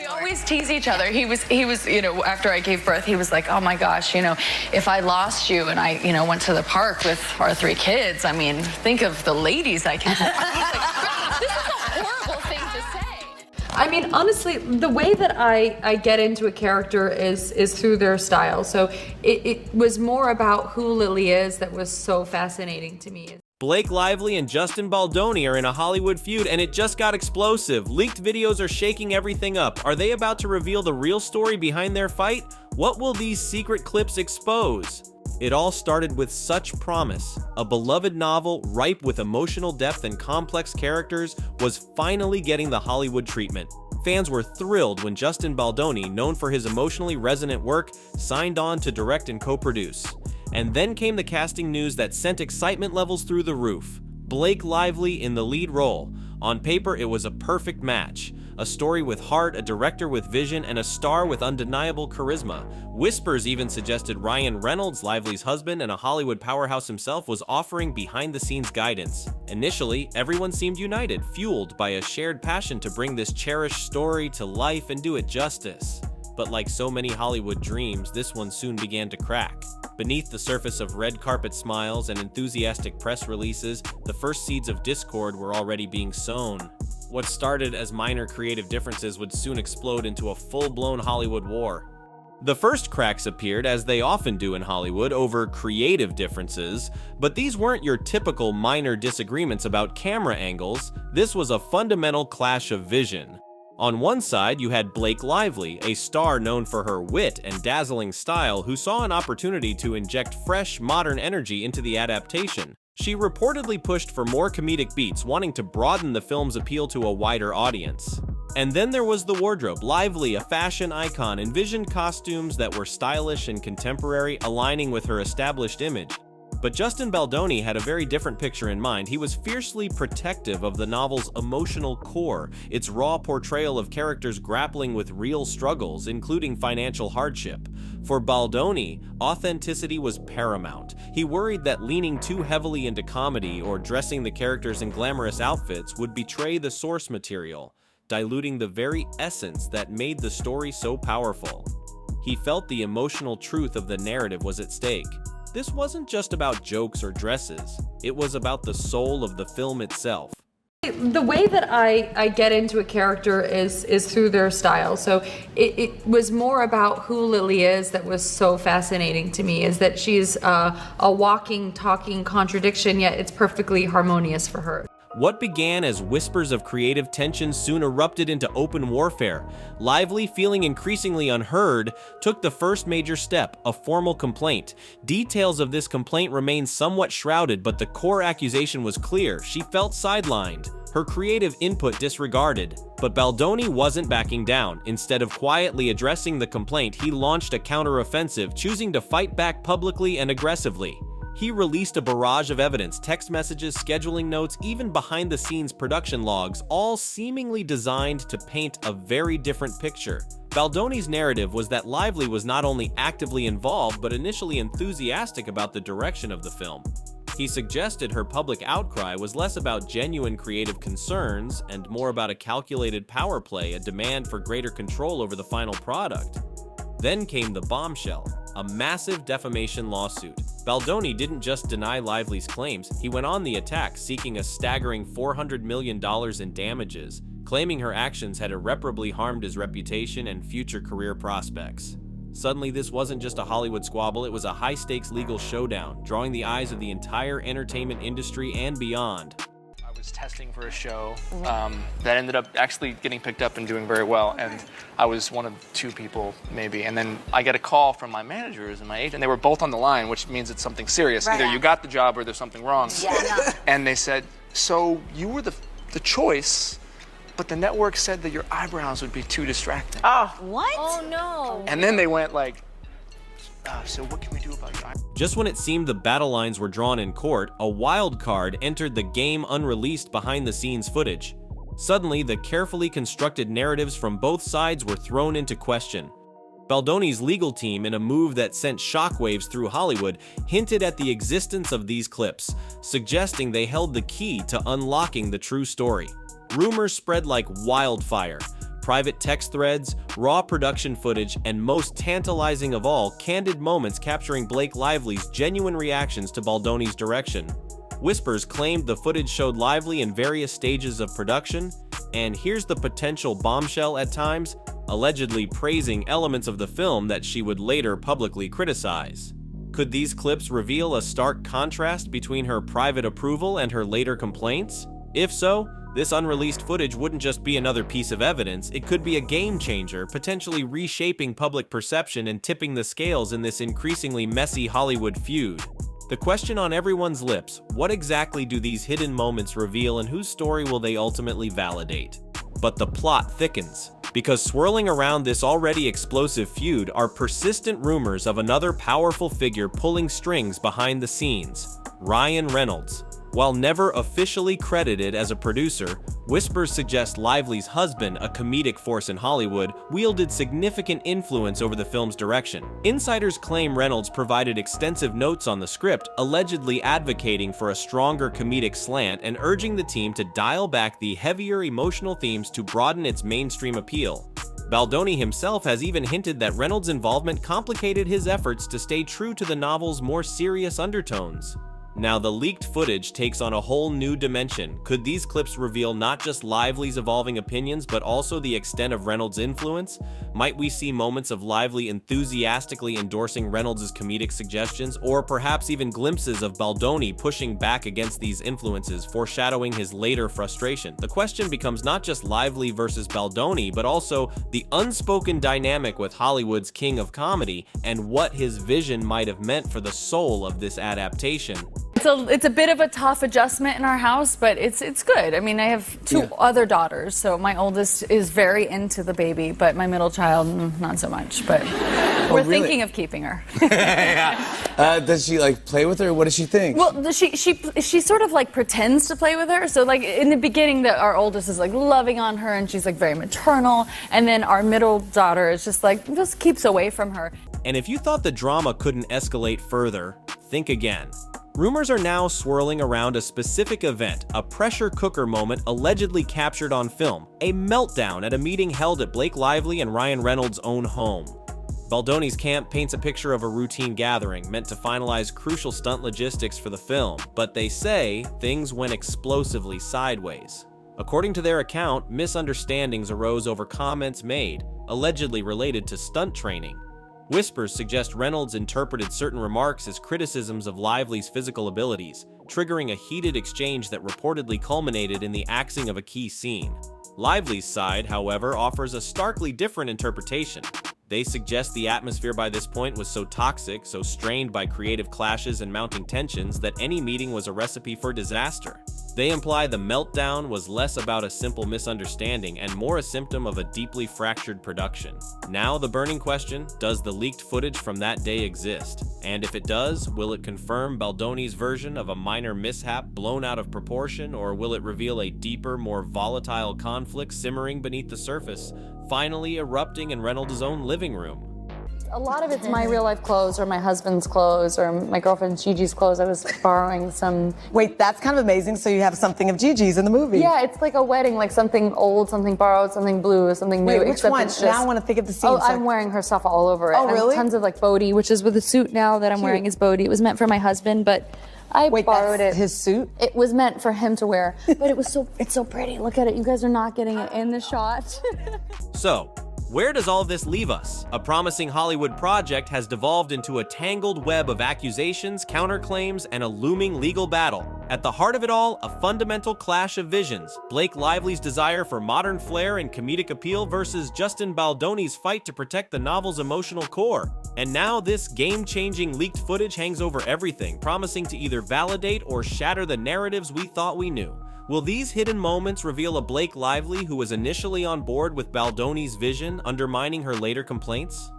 always tease each other. He was, after I gave birth, he was like, oh my gosh, if I lost you and I, went to the park with our 3 kids, I mean, think of the ladies I could. This is a horrible thing to say. I mean, honestly, the way that I get into a character is through their style. So it was more about who Lily is that was so fascinating to me. Blake Lively and Justin Baldoni are in a Hollywood feud, and it just got explosive. Leaked videos are shaking everything up. Are they about to reveal the real story behind their fight? What will these secret clips expose? It all started with such promise. A beloved novel, ripe with emotional depth and complex characters, was finally getting the Hollywood treatment. Fans were thrilled when Justin Baldoni, known for his emotionally resonant work, signed on to direct and co-produce. And then came the casting news that sent excitement levels through the roof. Blake Lively in the lead role. On paper, it was a perfect match. A story with heart, a director with vision, and a star with undeniable charisma. Whispers even suggested Ryan Reynolds, Lively's husband and a Hollywood powerhouse himself, was offering behind-the-scenes guidance. Initially, everyone seemed united, fueled by a shared passion to bring this cherished story to life and do it justice. But like so many Hollywood dreams, this one soon began to crack. Beneath the surface of red carpet smiles and enthusiastic press releases, the first seeds of discord were already being sown. What started as minor creative differences would soon explode into a full-blown Hollywood war. The first cracks appeared, as they often do in Hollywood, over creative differences, but these weren't your typical minor disagreements about camera angles. This was a fundamental clash of vision. On one side, you had Blake Lively, a star known for her wit and dazzling style, who saw an opportunity to inject fresh, modern energy into the adaptation. She reportedly pushed for more comedic beats, wanting to broaden the film's appeal to a wider audience. And then there was the wardrobe. Lively, a fashion icon, envisioned costumes that were stylish and contemporary, aligning with her established image. But Justin Baldoni had a very different picture in mind. He was fiercely protective of the novel's emotional core, its raw portrayal of characters grappling with real struggles, including financial hardship. For Baldoni, authenticity was paramount. He worried that leaning too heavily into comedy or dressing the characters in glamorous outfits would betray the source material, diluting the very essence that made the story so powerful. He felt the emotional truth of the narrative was at stake. This wasn't just about jokes or dresses, it was about the soul of the film itself. The way that I get into a character is through their style. So it was more about who Lily is that was so fascinating to me, is that she's a walking, talking contradiction, yet it's perfectly harmonious for her. What began as whispers of creative tension soon erupted into open warfare. Lively, feeling increasingly unheard, took the first major step, a formal complaint. Details of this complaint remained somewhat shrouded, but the core accusation was clear. She felt sidelined, her creative input disregarded. But Baldoni wasn't backing down. Instead of quietly addressing the complaint, he launched a counteroffensive, choosing to fight back publicly and aggressively. He released a barrage of evidence, text messages, scheduling notes, even behind-the-scenes production logs, all seemingly designed to paint a very different picture. Baldoni's narrative was that Lively was not only actively involved, but initially enthusiastic about the direction of the film. He suggested her public outcry was less about genuine creative concerns and more about a calculated power play, a demand for greater control over the final product. Then came the Bombshell, a massive defamation lawsuit. Baldoni didn't just deny Lively's claims, he went on the attack, seeking a staggering $400 million in damages, claiming her actions had irreparably harmed his reputation and future career prospects. Suddenly, this wasn't just a Hollywood squabble, it was a high-stakes legal showdown, drawing the eyes of the entire entertainment industry and beyond. I was testing for a show that ended up actually getting picked up and doing very well, and I was one of 2 people maybe, and then I get a call from my managers and my agent. They were both on the line, which means it's something serious. Right. Either you got the job or there's something wrong. Yeah. And they said, so you were the choice, but the network said that your eyebrows would be too distracting. Oh, what? Oh no. And then they went like, so what can we do about your eyebrows? Just when it seemed the battle lines were drawn in court, a wild card entered the game Unreleased behind-the-scenes footage. Suddenly, the carefully constructed narratives from both sides were thrown into question. Baldoni's legal team, in a move that sent shockwaves through Hollywood, hinted at the existence of these clips, suggesting they held the key to unlocking the true story. Rumors spread like wildfire. Private text threads, raw production footage, and most tantalizing of all, candid moments capturing Blake Lively's genuine reactions to Baldoni's direction. Whispers claimed the footage showed Lively in various stages of production, and here's the potential bombshell at times, allegedly praising elements of the film that she would later publicly criticize. Could these clips reveal a stark contrast between her private approval and her later complaints? If so, this unreleased footage wouldn't just be another piece of evidence, it could be a game changer, potentially reshaping public perception and tipping the scales in this increasingly messy Hollywood feud. The question on everyone's lips, what exactly do these hidden moments reveal and whose story will they ultimately validate? But the plot thickens, because swirling around this already explosive feud are persistent rumors of another powerful figure pulling strings behind the scenes, Ryan Reynolds. While never officially credited as a producer, whispers suggest Lively's husband, a comedic force in Hollywood, wielded significant influence over the film's direction. Insiders claim Reynolds provided extensive notes on the script, allegedly advocating for a stronger comedic slant and urging the team to dial back the heavier emotional themes to broaden its mainstream appeal. Baldoni himself has even hinted that Reynolds' involvement complicated his efforts to stay true to the novel's more serious undertones. Now, the leaked footage takes on a whole new dimension. Could these clips reveal not just Lively's evolving opinions, but also the extent of Reynolds' influence? Might we see moments of Lively enthusiastically endorsing Reynolds' comedic suggestions, or perhaps even glimpses of Baldoni pushing back against these influences, foreshadowing his later frustration? The question becomes not just Lively versus Baldoni, but also the unspoken dynamic with Hollywood's king of comedy, and what his vision might have meant for the soul of this adaptation. It's a bit of a tough adjustment in our house, but it's good. I mean, I have two other daughters, so my oldest is very into the baby, but my middle child, not so much. But we're thinking of keeping her. Does she like play with her? What does she think? Well, she sort of like pretends to play with her. So like in the beginning, our oldest is like loving on her, and she's like very maternal, and then our middle daughter is just keeps away from her. And if you thought the drama couldn't escalate further, think again. Rumors are now swirling around a specific event, a pressure cooker moment allegedly captured on film, a meltdown at a meeting held at Blake Lively and Ryan Reynolds' own home. Baldoni's camp paints a picture of a routine gathering meant to finalize crucial stunt logistics for the film, but they say things went explosively sideways. According to their account, misunderstandings arose over comments made, allegedly related to stunt training. Whispers suggest Reynolds interpreted certain remarks as criticisms of Lively's physical abilities, triggering a heated exchange that reportedly culminated in the axing of a key scene. Lively's side, however, offers a starkly different interpretation. They suggest the atmosphere by this point was so toxic, so strained by creative clashes and mounting tensions, that any meeting was a recipe for disaster. They imply the meltdown was less about a simple misunderstanding and more a symptom of a deeply fractured production. Now the burning question, does the leaked footage from that day exist? And if it does, will it confirm Baldoni's version of a minor mishap blown out of proportion, or will it reveal a deeper, more volatile conflict simmering beneath the surface, finally erupting in Reynolds' own living room? A lot of it's my real life clothes or my husband's clothes or my girlfriend Gigi's clothes. I was borrowing some. Wait, that's kind of amazing. So you have something of Gigi's in the movie. Yeah, it's like a wedding, like something old, something borrowed, something blue, something new. Wait, which except one? it's just, Now I want to think of the scene. Oh, I'm wearing her stuff all over it. Oh, really? Tons of like Bodhi, which is with the suit now that I'm wearing is Bodhi. It was meant for my husband, but I borrowed it. His suit? It was meant for him to wear, but it's so pretty. Look at it. You guys are not getting it in the shot. So, where does all this leave us? A promising Hollywood project has devolved into a tangled web of accusations, counterclaims, and a looming legal battle. At the heart of it all, a fundamental clash of visions. Blake Lively's desire for modern flair and comedic appeal versus Justin Baldoni's fight to protect the novel's emotional core. And now this game-changing leaked footage hangs over everything, promising to either validate or shatter the narratives we thought we knew. Will these hidden moments reveal a Blake Lively who was initially on board with Baldoni's vision, undermining her later complaints?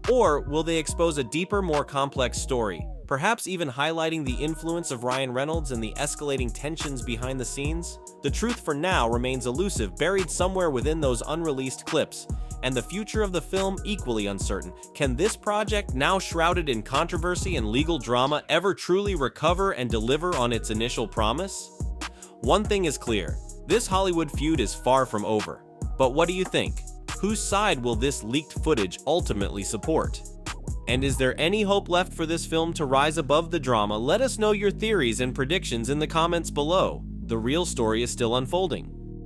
Or will they expose a deeper, more complex story, perhaps even highlighting the influence of Ryan Reynolds and the escalating tensions behind the scenes? The truth for now remains elusive, buried somewhere within those unreleased clips, and the future of the film equally uncertain. Can this project, now shrouded in controversy and legal drama, ever truly recover and deliver on its initial promise? One thing is clear, this Hollywood feud is far from over. But what do you think? Whose side will this leaked footage ultimately support? And is there any hope left for this film to rise above the drama? Let us know your theories and predictions in the comments below. The real story is still unfolding.